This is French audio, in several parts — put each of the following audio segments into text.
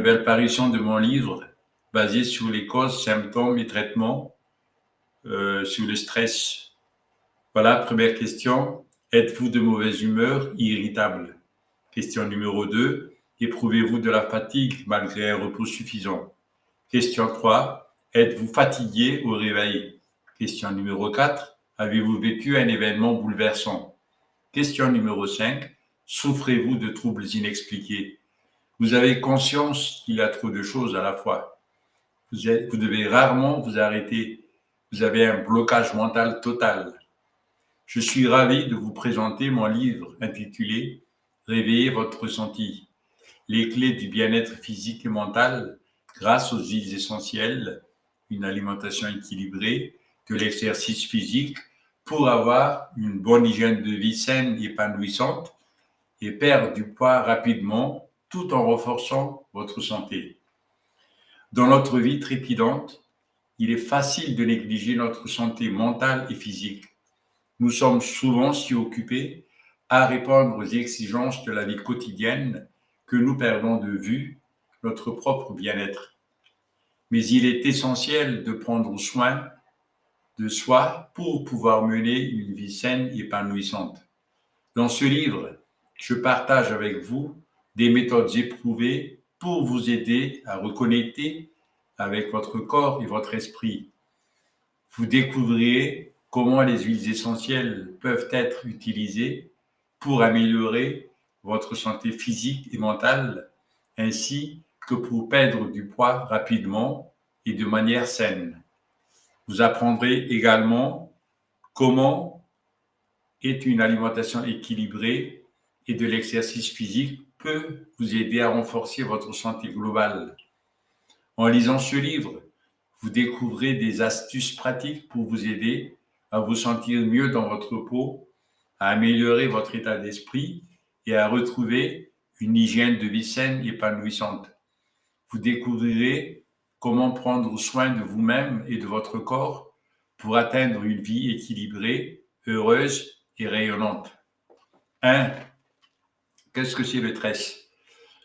nouvelle parution de mon livre basé sur les causes, symptômes et traitements sur le stress. Voilà, première question. Êtes-vous de mauvaise humeur, irritable? Question numéro 2. Éprouvez-vous de la fatigue malgré un repos suffisant? Question 3. Êtes-vous fatigué au réveil? Question numéro 4. Avez-vous vécu un événement bouleversant? Question numéro 5. Souffrez-vous de troubles inexpliqués? Vous avez conscience qu'il y a trop de choses à la fois. Vous devez rarement vous arrêter. Vous avez un blocage mental total. Je suis ravi de vous présenter mon livre intitulé « Réveillez votre ressenti ». Les clés du bien-être physique et mental grâce aux huiles essentielles, une alimentation équilibrée, de l'exercice physique pour avoir une bonne hygiène de vie saine et épanouissante et perdre du poids rapidement tout en renforçant votre santé. Dans notre vie trépidante, il est facile de négliger notre santé mentale et physique. Nous sommes souvent si occupés à répondre aux exigences de la vie quotidienne que nous perdons de vue notre propre bien-être. Mais il est essentiel de prendre soin de soi pour pouvoir mener une vie saine et épanouissante. Dans ce livre, je partage avec vous des méthodes éprouvées pour vous aider à reconnecter avec votre corps et votre esprit. Vous découvrirez comment les huiles essentielles peuvent être utilisées pour améliorer votre santé physique et mentale, ainsi que pour perdre du poids rapidement et de manière saine. Vous apprendrez également comment est une alimentation équilibrée et de l'exercice physique peut vous aider à renforcer votre santé globale. En lisant ce livre, vous découvrez des astuces pratiques pour vous aider à vous sentir mieux dans votre peau, à améliorer votre état d'esprit et à retrouver une hygiène de vie saine et épanouissante. Vous découvrirez comment prendre soin de vous-même et de votre corps pour atteindre une vie équilibrée, heureuse et rayonnante. 1. Qu'est-ce que c'est le stress?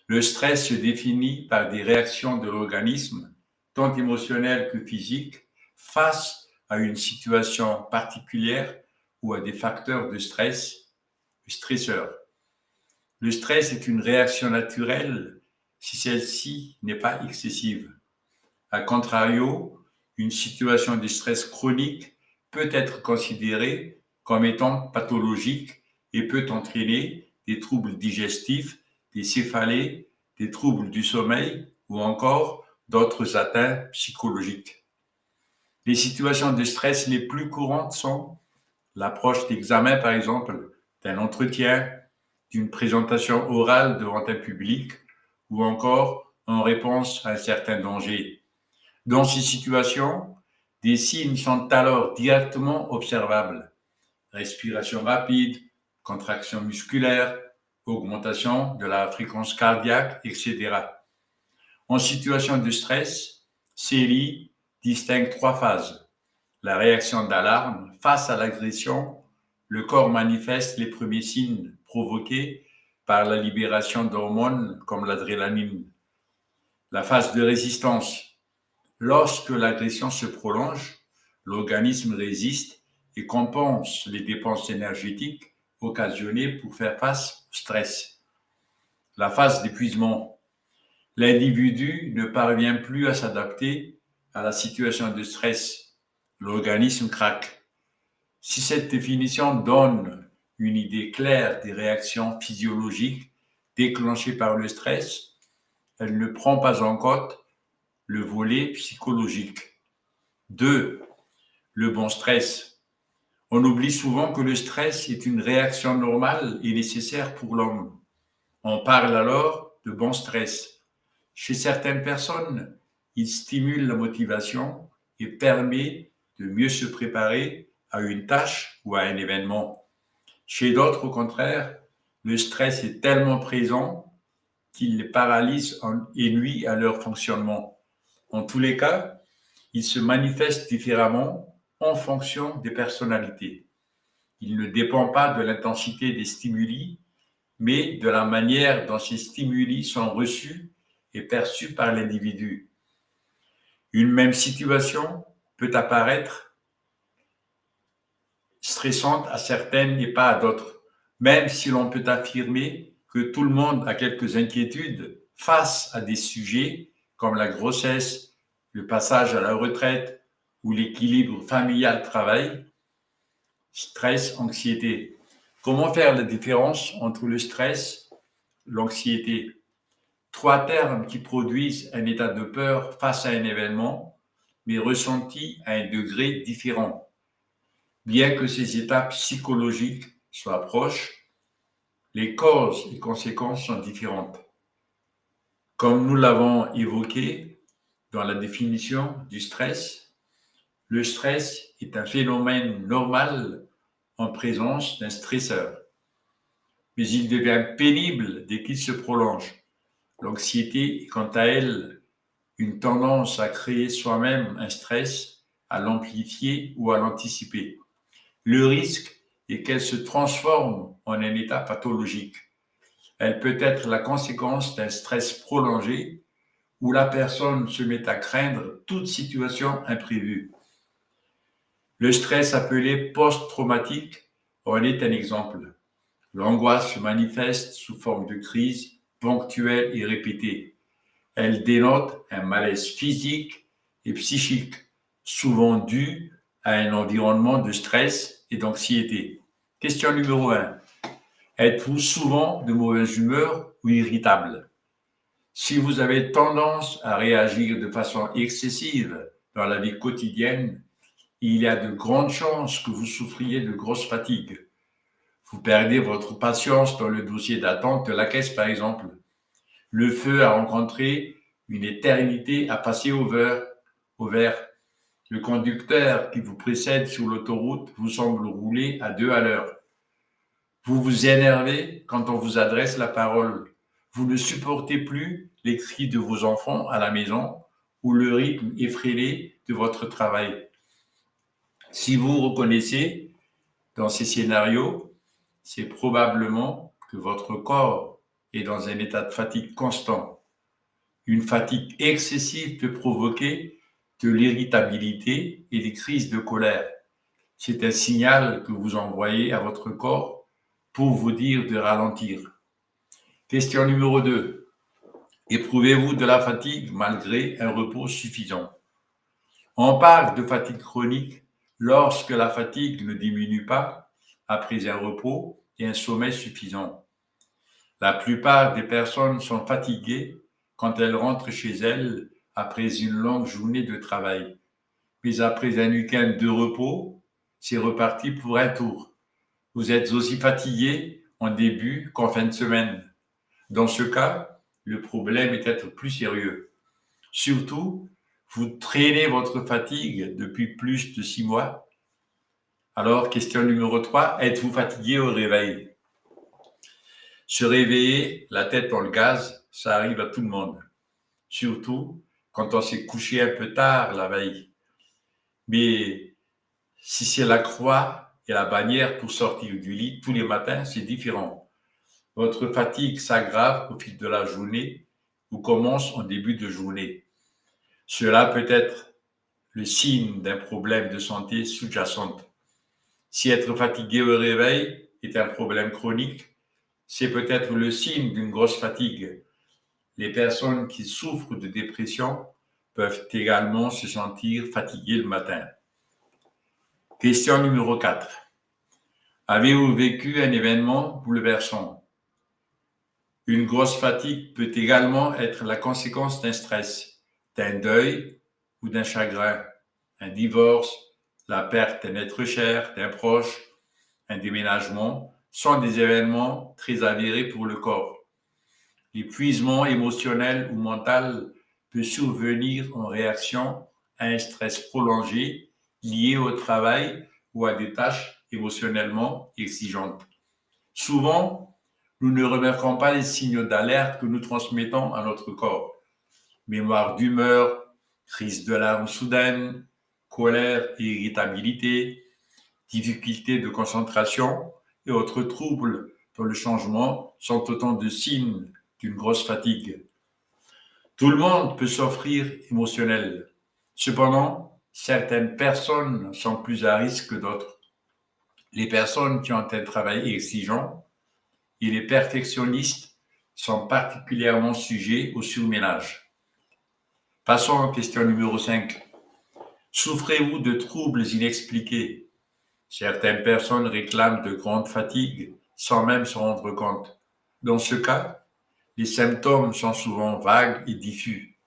Le stress se définit par des réactions de l'organisme, tant émotionnelles que physiques, face à une situation particulière ou à des facteurs de stress, stresseurs. Le stress est une réaction naturelle si celle-ci n'est pas excessive. A contrario, une situation de stress chronique peut être considérée comme étant pathologique et peut entraîner des troubles digestifs, des céphalées, des troubles du sommeil ou encore d'autres atteintes psychologiques. Les situations de stress les plus courantes sont l'approche d'examen, par exemple, d'un entretien, d'une présentation orale devant un public ou encore en réponse à un certain danger. Dans ces situations, des signes sont alors directement observables. Respiration rapide, contraction musculaire, augmentation de la fréquence cardiaque, etc. En situation de stress, CELI distingue 3 phases. La réaction d'alarme face à l'agression, le corps manifeste les premiers signes provoqués par la libération d'hormones comme l'adrénaline. La phase de résistance, lorsque l'agression se prolonge, l'organisme résiste et compense les dépenses énergétiques occasionnées pour faire face au stress. La phase d'épuisement, l'individu ne parvient plus à s'adapter à la situation de stress. L'organisme craque. Si cette définition donne une idée claire des réactions physiologiques déclenchées par le stress, elle ne prend pas en compte le volet psychologique. 2. Le bon stress. On oublie souvent que le stress est une réaction normale et nécessaire pour l'homme. On parle alors de bon stress. Chez certaines personnes, il stimule la motivation et permet de mieux se préparer à une tâche ou à un événement. Chez d'autres, au contraire, le stress est tellement présent qu'il les paralyse et nuit à leur fonctionnement. En tous les cas, il se manifeste différemment en fonction des personnalités. Il ne dépend pas de l'intensité des stimuli, mais de la manière dont ces stimuli sont reçus est perçue par l'individu. Une même situation peut apparaître stressante à certaines et pas à d'autres, même si l'on peut affirmer que tout le monde a quelques inquiétudes face à des sujets comme la grossesse, le passage à la retraite ou l'équilibre familial-travail, stress, anxiété. Comment faire la différence entre le stress, l'anxiété? Trois termes qui produisent un état de peur face à un événement, mais ressenti à un degré différent. Bien que ces étapes psychologiques soient proches, les causes et conséquences sont différentes. Comme nous l'avons évoqué dans la définition du stress, le stress est un phénomène normal en présence d'un stresseur, mais il devient pénible dès qu'il se prolonge. L'anxiété est quant à elle une tendance à créer soi-même un stress, à l'amplifier ou à l'anticiper. Le risque est qu'elle se transforme en un état pathologique. Elle peut être la conséquence d'un stress prolongé où la personne se met à craindre toute situation imprévue. Le stress appelé post-traumatique en est un exemple. L'angoisse se manifeste sous forme de crise ponctuelle et répétée. Elle dénote un malaise physique et psychique, souvent dû à un environnement de stress et d'anxiété. Question numéro 1. Êtes-vous souvent de mauvaise humeur ou irritable? Si vous avez tendance à réagir de façon excessive dans la vie quotidienne, il y a de grandes chances que vous souffriez de grosse fatigue. Vous perdez votre patience dans le dossier d'attente de la caisse, par exemple. Le feu a rencontré une éternité à passer au vert. Le conducteur qui vous précède sur l'autoroute vous semble rouler à 2 à l'heure. Vous vous énervez quand on vous adresse la parole. Vous ne supportez plus les cris de vos enfants à la maison ou le rythme effréné de votre travail. Si vous vous reconnaissez dans ces scénarios, c'est probablement que votre corps est dans un état de fatigue constant. Une fatigue excessive peut provoquer de l'irritabilité et des crises de colère. C'est un signal que vous envoyez à votre corps pour vous dire de ralentir. Question numéro 2. Éprouvez-vous de la fatigue malgré un repos suffisant? On parle de fatigue chronique lorsque la fatigue ne diminue pas après un repos et un sommeil suffisant. La plupart des personnes sont fatiguées quand elles rentrent chez elles après une longue journée de travail. Mais après un week-end de repos, c'est reparti pour un tour. Vous êtes aussi fatigué en début qu'en fin de semaine. Dans ce cas, le problème est peut-être plus sérieux. Surtout, vous traînez votre fatigue depuis plus de 6 mois. Alors, question numéro 3, êtes-vous fatigué au réveil? Se réveiller, la tête dans le gaz, ça arrive à tout le monde. Surtout quand on s'est couché un peu tard la veille. Mais si c'est la croix et la bannière pour sortir du lit tous les matins, c'est différent. Votre fatigue s'aggrave au fil de la journée ou commence en début de journée. Cela peut être le signe d'un problème de santé sous-jacent. Si être fatigué au réveil est un problème chronique, c'est peut-être le signe d'une grosse fatigue. Les personnes qui souffrent de dépression peuvent également se sentir fatiguées le matin. Question numéro 4. Avez-vous vécu un événement bouleversant? Une grosse fatigue peut également être la conséquence d'un stress, d'un deuil ou d'un chagrin, un divorce, la perte d'un être cher, d'un proche, un déménagement, sont des événements très avérés pour le corps. L'épuisement émotionnel ou mental peut survenir en réaction à un stress prolongé lié au travail ou à des tâches émotionnellement exigeantes. Souvent, nous ne remarquons pas les signaux d'alerte que nous transmettons à notre corps. Mémoire d'humeur, crise de larmes soudaines, colère et irritabilité, difficultés de concentration et autres troubles dans le changement sont autant de signes d'une grosse fatigue. Tout le monde peut s'offrir émotionnel. Cependant, certaines personnes sont plus à risque que d'autres. Les personnes qui ont un travail exigeant et les perfectionnistes sont particulièrement sujets au surménage. Passons à la question numéro 5. Souffrez-vous de troubles inexpliqués? Certaines personnes réclament de grandes fatigues sans même se rendre compte. Dans ce cas, les symptômes sont souvent vagues et diffus.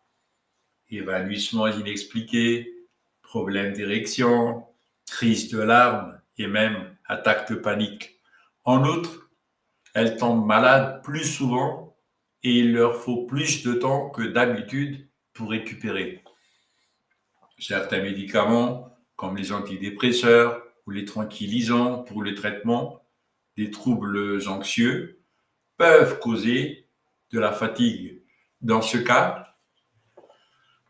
Évanouissement inexpliqué, problèmes d'érection, crise de larmes et même attaque de panique. En outre, elles tombent malades plus souvent et il leur faut plus de temps que d'habitude pour récupérer. Certains médicaments, comme les antidépresseurs ou les tranquillisants pour le traitement des troubles anxieux, peuvent causer de la fatigue. Dans ce cas,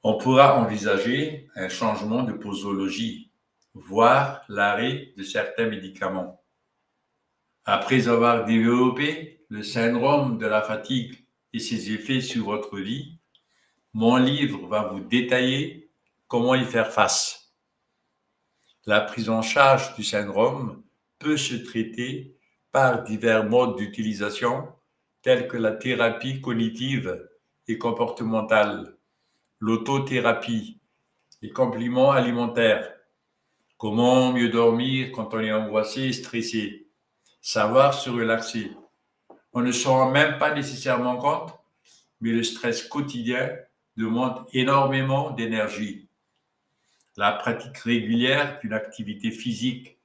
on pourra envisager un changement de posologie, voire l'arrêt de certains médicaments. Après avoir développé le syndrome de la fatigue et ses effets sur votre vie, mon livre va vous détailler comment y faire face. La prise en charge du syndrome peut se traiter par divers modes d'utilisation tels que la thérapie cognitive et comportementale, l'autothérapie, les compléments alimentaires, comment mieux dormir quand on est angoissé et stressé, savoir se relaxer. On ne s'en rend même pas nécessairement compte, mais le stress quotidien demande énormément d'énergie. La pratique régulière d'une activité physique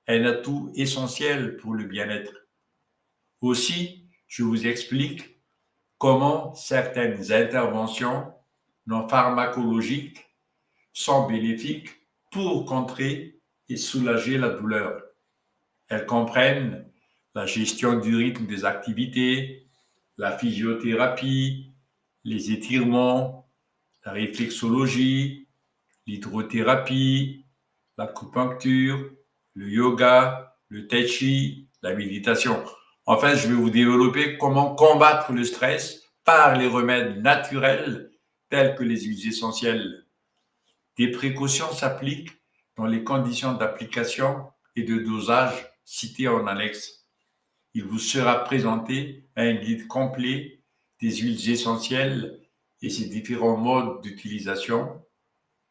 est un atout essentiel pour le bien-être. Aussi, je vous explique comment certaines interventions non pharmacologiques sont bénéfiques pour contrer et soulager la douleur. Elles comprennent la gestion du rythme des activités, la physiothérapie, les étirements, la réflexologie, l'hydrothérapie, l'acupuncture, le yoga, le tai chi, la méditation. Enfin, je vais vous développer comment combattre le stress par les remèdes naturels tels que les huiles essentielles. Des précautions s'appliquent dans les conditions d'application et de dosage citées en annexe. Il vous sera présenté un guide complet des huiles essentielles et ses différents modes d'utilisation,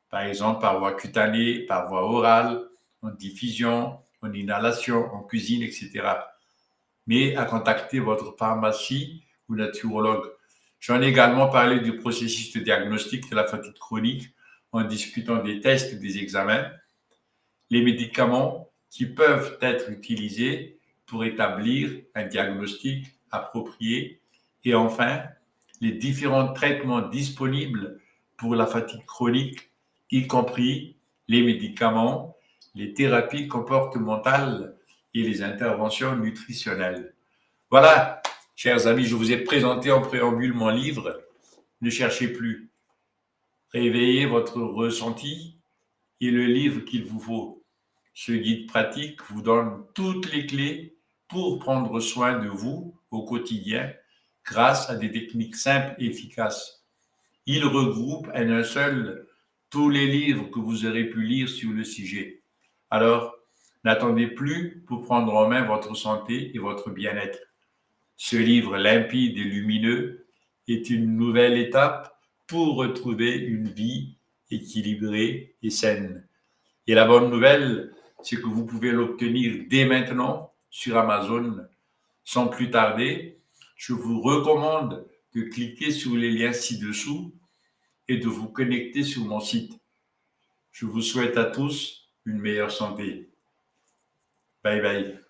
par exemple par voie cutanée, par voie orale, en diffusion, en inhalation, en cuisine, etc. Mais à contacter votre pharmacie ou naturologue. J'en ai également parlé du processus de diagnostic de la fatigue chronique en discutant des tests et des examens, les médicaments qui peuvent être utilisés pour établir un diagnostic approprié et enfin, les différents traitements disponibles pour la fatigue chronique, y compris les médicaments, les thérapies comportementales et les interventions nutritionnelles. Voilà, chers amis, je vous ai présenté en préambule mon livre. Ne cherchez plus. Réveillez votre ressenti et le livre qu'il vous faut. Ce guide pratique vous donne toutes les clés pour prendre soin de vous au quotidien grâce à des techniques simples et efficaces. Il regroupe en un seul tous les livres que vous aurez pu lire sur le sujet. Alors, n'attendez plus pour prendre en main votre santé et votre bien-être. Ce livre limpide et lumineux est une nouvelle étape pour retrouver une vie équilibrée et saine. Et la bonne nouvelle, c'est que vous pouvez l'obtenir dès maintenant sur Amazon. Sans plus tarder, je vous recommande de cliquer sur les liens ci-dessous et de vous connecter sur mon site. Je vous souhaite à tous une meilleure santé. Bye bye.